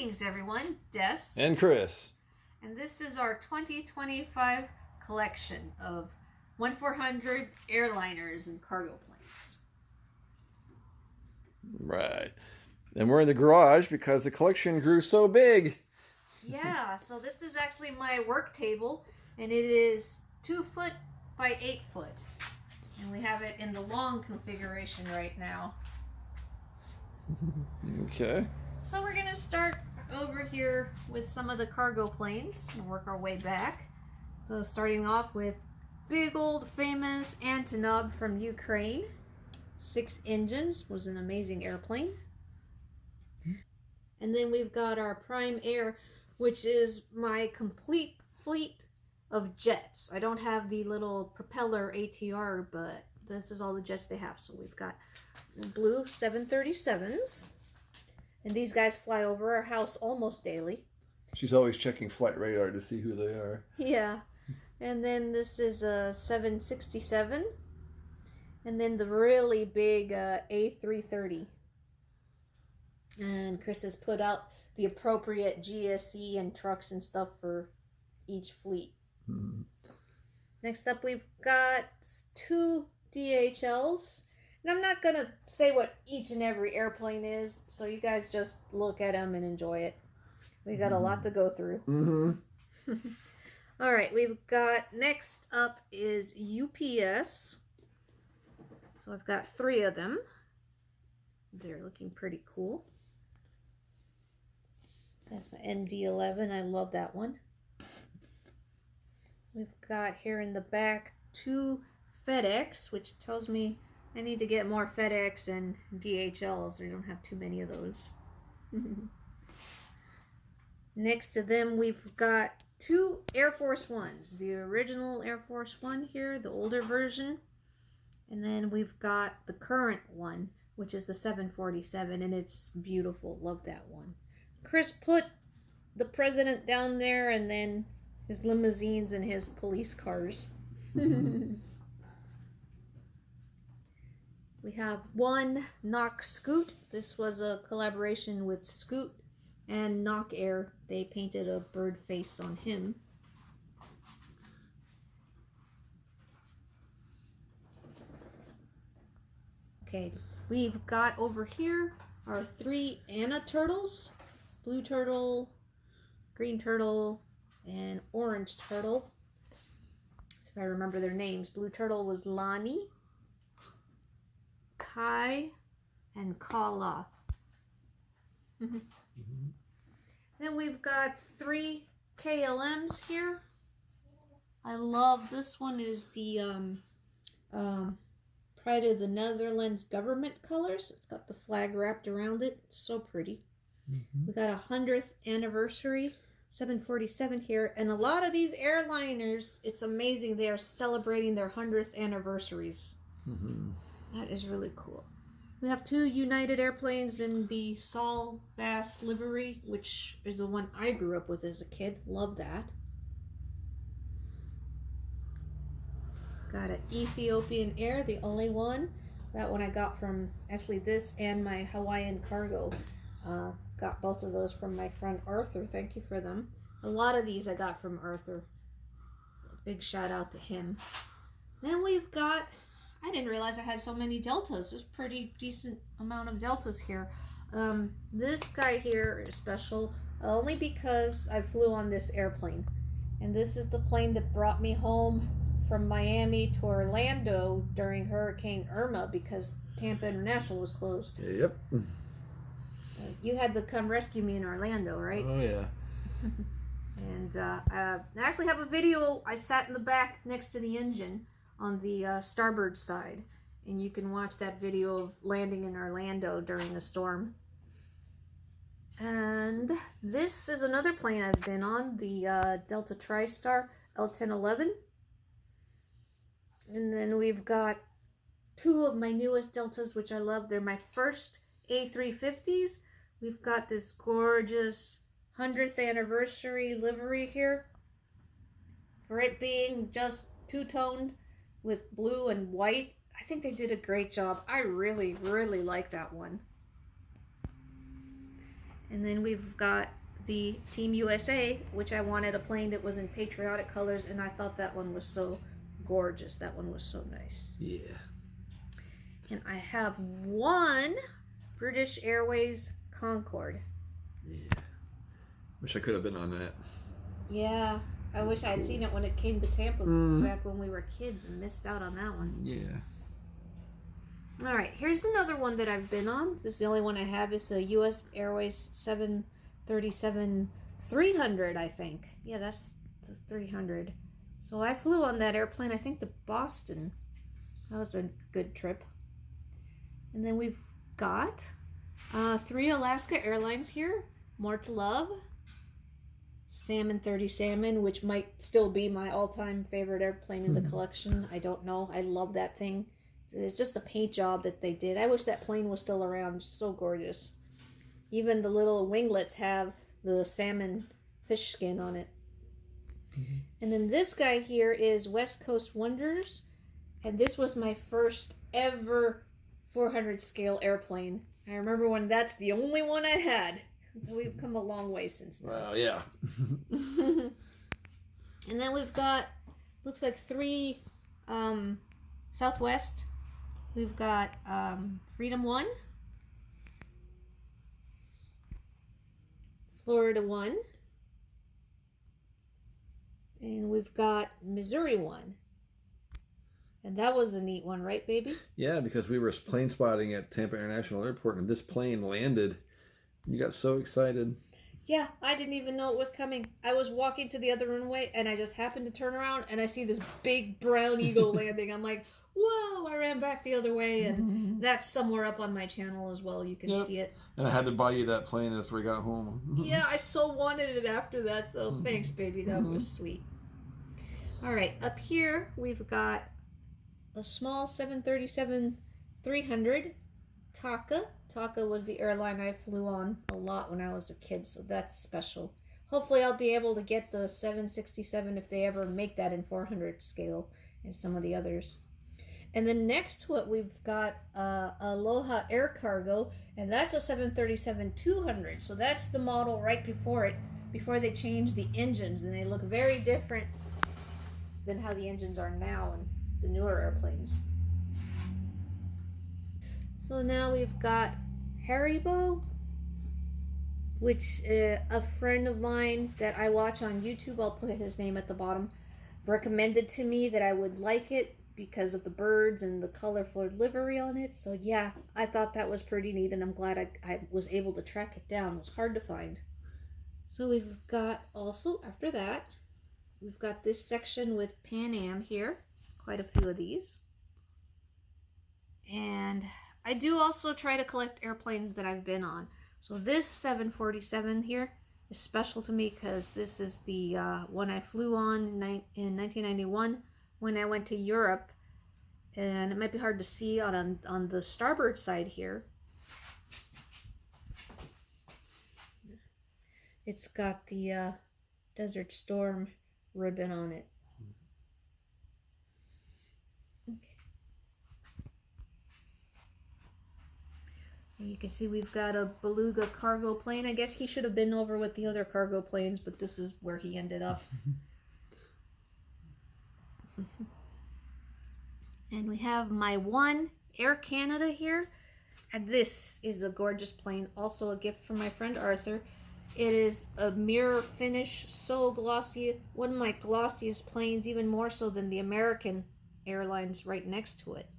Greetings everyone, Des. And Chris. And this is our 2025 collection of 1-400 airliners and cargo planes. Right. And we're in the garage because the collection grew so big. Yeah, so this is actually my work table, and it is 2 foot by 8 foot. And we have it in the long configuration right now. Okay. So we're going to start over here with some of the cargo planes and work our way back. So starting off with big old famous Antonov from Ukraine. 6 engines, was an amazing airplane. And then we've got our Prime Air, which is my complete fleet of jets. I don't have the little propeller ATR, but this is all the jets they have. So we've got blue 737s. And these guys fly over our house almost daily. She's always checking flight radar to see who they are. Yeah. And then this is a 767. And then the really big A330. And Chris has put out the appropriate GSE and trucks and stuff for each fleet. Hmm. Next up, we've got 2 DHLs. And I'm not going to say what each and every airplane is, so you guys just look at them and enjoy it. We got a lot to go through. Mm-hmm. All right, we've got, next up is UPS. So I've got 3 of them. They're looking pretty cool. That's an MD-11. I love that one. We've got here in the back 2 FedEx, which tells me I need to get more FedEx and DHLs. We don't have too many of those. Next to them, we've got 2 Air Force Ones. The original Air Force One here, the older version. And then we've got the current one, which is the 747, and it's beautiful. Love that one. Chris put the president down there, and then his limousines and his police cars. We have 1 Knock Scoot. This was a collaboration with Scoot and Knock Air. They painted a bird face on him. Okay, we've got over here our 3 Anna turtles. Blue turtle, green turtle, and orange turtle. So if I remember their names. Blue turtle was Lonnie, Kai, and Kala. Then we've got 3 KLMs here. I love this one. Is the Pride of the Netherlands government colors. It's got the flag wrapped around it. It's so pretty. We got a 100th anniversary 747 here, and a lot of these airliners, it's amazing, they are celebrating their 100th anniversaries. That is really cool. We have 2 United airplanes in the Saul Bass livery, which is the one I grew up with as a kid. Love that. Got an Ethiopian Air, the only one. That one I got from, actually this and my Hawaiian cargo. Got both of those from my friend Arthur. Thank you for them. A lot of these I got from Arthur. So big shout out to him. Then we've got, I didn't realize I had so many Deltas. There's a pretty decent amount of Deltas here. This guy here is special only because I flew on this airplane. And this is the plane that brought me home from Miami to Orlando during Hurricane Irma because Tampa International was closed. Yep. You had to come rescue me in Orlando, right? Oh, yeah. And I actually have a video. I sat in the back next to the engine on the starboard side. And you can watch that video of landing in Orlando during the storm. And this is another plane I've been on, the Delta TriStar L1011. And then we've got 2 of my newest Deltas, which I love. They're my first A350s. We've got this gorgeous 100th anniversary livery here. For it being just 2-toned with blue and white, I think they did a great job. I really, really like that one. And then we've got the Team USA, which I wanted a plane that was in patriotic colors, and I thought that one was so gorgeous. That one was so nice. Yeah. And I have one British Airways Concorde. Yeah. Wish I could have been on that. Yeah, I wish I had seen it when it came to Tampa back when we were kids and missed out on that one. Yeah. All right, here's another one that I've been on. This is the only one I have. It's a U.S. Airways 737-300, I think. Yeah, that's the 300. So I flew on that airplane, I think, to Boston. That was a good trip. And then we've got 3 Alaska Airlines here. More to Love. Salmon 30 Salmon, which might still be my all-time favorite airplane in the collection. I don't know. I love that thing. It's just a paint job that they did. I wish that plane was still around. It's so gorgeous. Even the little winglets have the salmon fish skin on it. And then this guy here is West Coast Wonders. And this was my first ever 400 scale airplane. I remember when that's the only one I had. So we've come a long way since then. Well, yeah. And then we've got, looks like 3 Southwest. We've got Freedom 1, Florida 1, and we've got Missouri 1. And that was a neat one, right, baby? Yeah, because we were plane spotting at Tampa International Airport, and this plane landed. You got so excited. Yeah, I didn't even know it was coming. I was walking to the other runway, and I just happened to turn around, and I see this big brown eagle landing. I'm like, whoa! I ran back the other way, and that's somewhere up on my channel as well. You can see it. And I had to buy you that plane after we got home. Yeah, I so wanted it after that, so thanks, baby. That was sweet. All right, up here, we've got a small 737-300 Taka. Taka was the airline I flew on a lot when I was a kid, so that's special. Hopefully I'll be able to get the 767 if they ever make that in 400 scale and some of the others. And then next to it we've got Aloha Air Cargo, and that's a 737-200. So that's the model right before it, before they changed the engines, and they look very different than how the engines are now in the newer airplanes. So now we've got Haribo, which a friend of mine that I watch on YouTube, I'll put his name at the bottom, recommended to me that I would like it because of the birds and the colorful livery on it. So yeah, I thought that was pretty neat, and I'm glad I was able to track it down. It was hard to find. So we've got also, after that, we've got this section with Pan Am here. Quite a few of these. And I do also try to collect airplanes that I've been on. So this 747 here is special to me because this is the one I flew on in 1991 when I went to Europe. And it might be hard to see on the starboard side here. It's got the Desert Storm ribbon on it. You can see we've got a Beluga cargo plane. I guess he should have been over with the other cargo planes, but this is where he ended up. And we have my one Air Canada here. And this is a gorgeous plane. Also a gift from my friend Arthur. It is a mirror finish, so glossy. One of my glossiest planes, even more so than the American Airlines right next to it.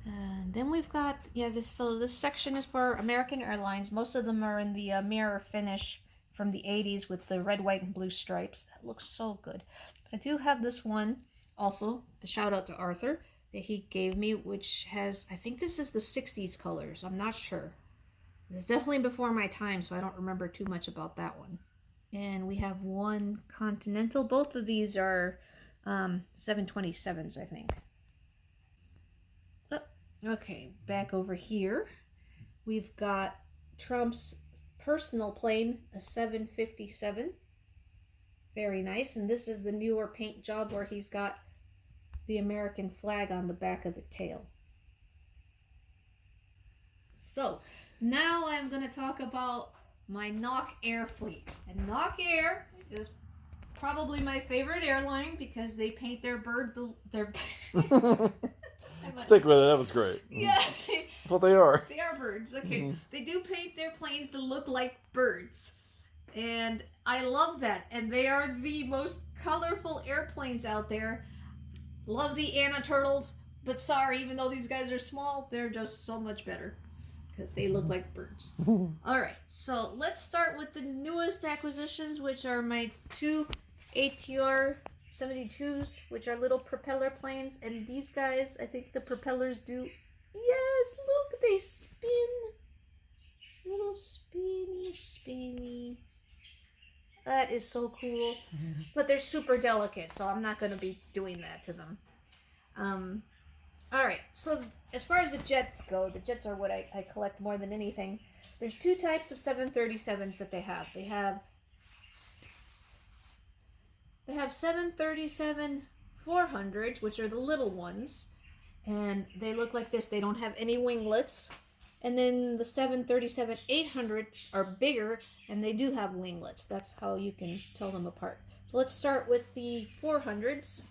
And then we've got, this section is for American Airlines. Most of them are in the mirror finish from the 80s with the red, white, and blue stripes. That looks so good. But I do have this one also, the shout out to Arthur, that he gave me, which has, I think this is the 60s colors. I'm not sure. This is definitely before my time, so I don't remember too much about that one. And we have one Continental. Both of these are 727s, I think. Okay, back over here, we've got Trump's personal plane, a 757. Very nice, and this is the newer paint job where he's got the American flag on the back of the tail. So now I'm going to talk about my Knock Air fleet. And Knock Air is probably my favorite airline because they paint their birds. Stick with it. That was great. Yeah. That's what they are. They are birds. Okay. They do paint their planes to look like birds. And I love that. And they are the most colorful airplanes out there. Love the Anna turtles. But sorry, even though these guys are small, they're just so much better. Because they look like birds. Alright, so let's start with the newest acquisitions, which are my two ATR 72s, which are little propeller planes. And these guys, I think the propellers do... Yes, look, they spin. Little spinny. That is so cool. But they're super delicate, so I'm not going to be doing that to them. Alright, so as far as the jets go, the jets are what I collect more than anything. There's two types of 737s that they have. They have 737-400s, which are the little ones. And they look like this. They don't have any winglets. And then the 737-800s are bigger, and they do have winglets. That's how you can tell them apart. So let's start with the 400s.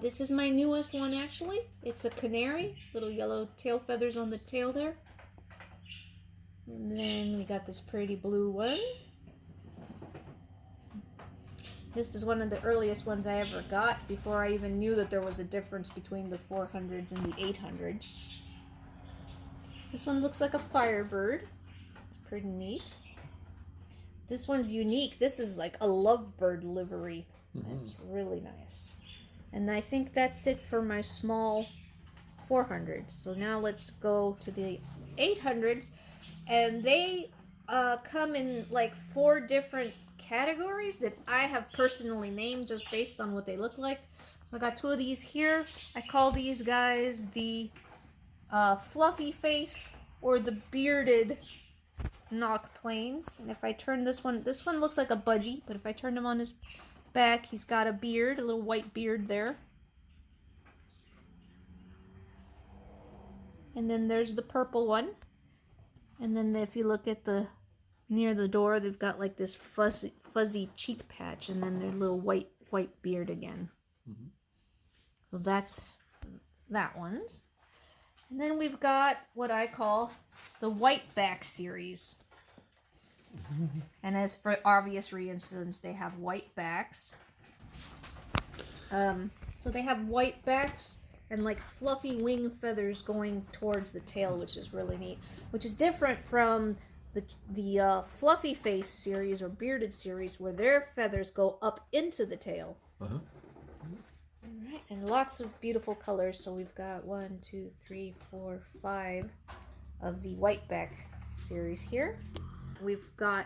This is my newest one, actually. It's a canary. Little yellow tail feathers on the tail there. And then we got this pretty blue one. This is one of the earliest ones I ever got before I even knew that there was a difference between the 400s and the 800s. This one looks like a firebird. It's pretty neat. This one's unique. This is like a lovebird livery. It's really nice. And I think that's it for my small 400s. So now let's go to the 800s. And they come in like 4 different categories that I have personally named just based on what they look like. So I got 2 of these here. I call these guys the fluffy face or the bearded knock planes. And if I turn this one looks like a budgie, but if I turn him on his back, he's got a beard, a little white beard there. And then there's the purple one. And then if you look at the near the door, they've got like this fuzzy cheek patch, and then their little white beard again. So that's that one. And then we've got what I call the whiteback series. And as for obvious reasons, they have white backs. So they have white backs and like fluffy wing feathers going towards the tail, which is really neat. Which is different from the fluffy face series or bearded series, where their feathers go up into the tail. Alright, and lots of beautiful colors. So we've got 1, 2, 3, 4, 5 of the whiteback series here. We've got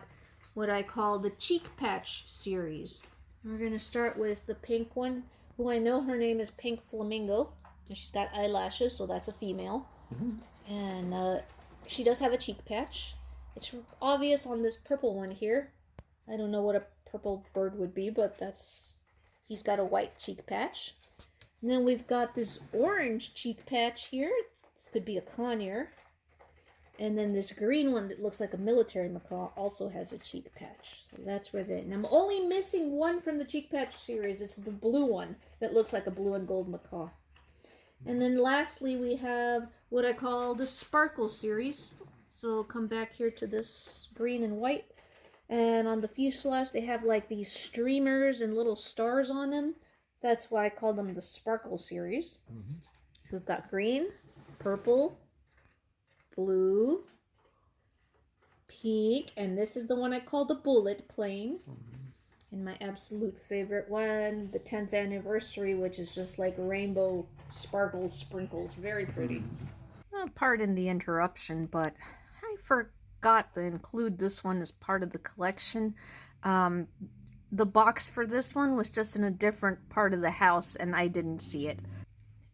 what I call the cheek patch series. And we're going to start with the pink one, who I know her name is Pink Flamingo. And she's got eyelashes, so that's a female. And she does have a cheek patch. It's obvious on this purple one here. I don't know what a purple bird would be, but he's got a white cheek patch. And then we've got this orange cheek patch here. This could be a conure. And then this green one that looks like a military macaw also has a cheek patch. So that's where and I'm only missing one from the cheek patch series. It's the blue one that looks like a blue and gold macaw. And then lastly, we have what I call the sparkle series. So come back here to this green and white. And on the fuselage, they have like these streamers and little stars on them. That's why I call them the sparkle series. We've got green, purple, blue, pink, and this is the one I call the bullet plane. And my absolute favorite one, the 10th anniversary, which is just like rainbow sparkles, sprinkles. Very pretty. Pardon the interruption, but I forgot to include this one as part of the collection. The box for this one was just in a different part of the house, and I didn't see it.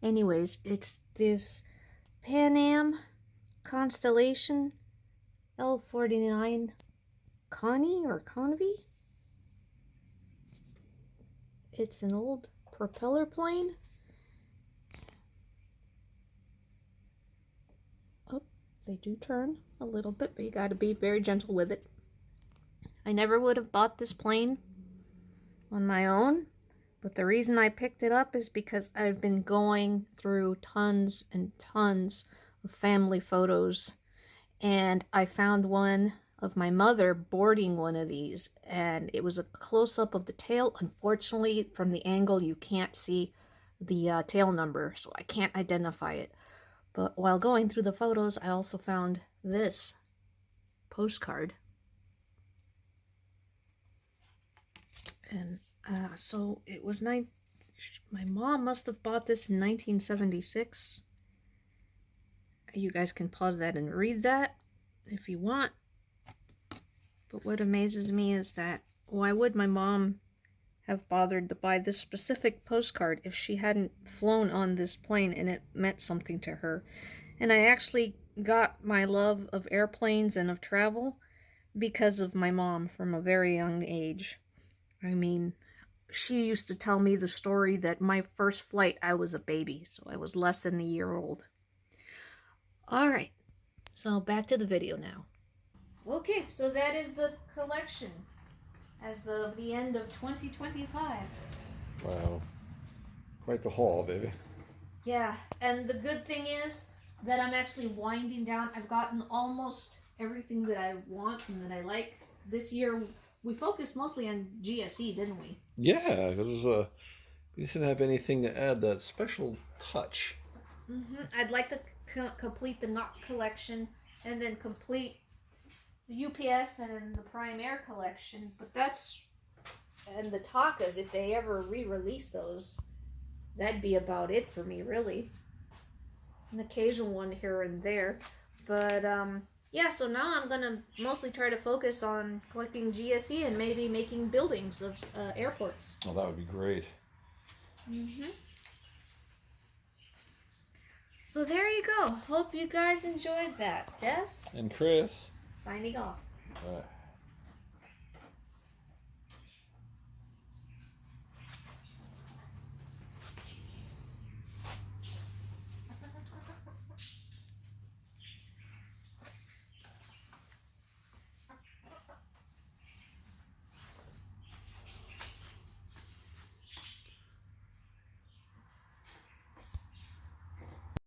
Anyways, it's this Pan Am Constellation L49 Connie or Convy. It's an old propeller plane. Oh, They do turn a little bit, but you got to be very gentle with it. I never would have bought this plane on my own, but the reason I picked it up is because I've been going through tons and tons of family photos, and I found one of my mother boarding one of these, and it was a close-up of the tail. Unfortunately, from the angle you can't see the tail number, so I can't identify it. But while going through the photos, I also found this postcard. And so it was my mom must have bought this in 1976. You guys can pause that and read that if you want. But what amazes me is that why would my mom have bothered to buy this specific postcard if she hadn't flown on this plane and it meant something to her? And I actually got my love of airplanes and of travel because of my mom from a very young age. I mean, she used to tell me the story that my first flight, I was a baby, so I was less than a year old. All right, so back to the video now. Okay, so that is the collection as of the end of 2025. Wow. Quite the haul, baby. Yeah, and the good thing is that I'm actually winding down. I've gotten almost everything that I want and that I like. This year, we focused mostly on GSE, didn't we? Yeah, because we didn't have anything to add that special touch. I'd like to complete the Knock collection and then complete the UPS and the Prime Air collection, but that's, and the Takas, if they ever re-release those, that'd be about it for me, really. An occasional one here and there, but yeah, so now I'm gonna mostly try to focus on collecting GSE and maybe making buildings of airports. Oh, that would be great. So there you go. Hope you guys enjoyed that. Tess And Chris. signing off. All right.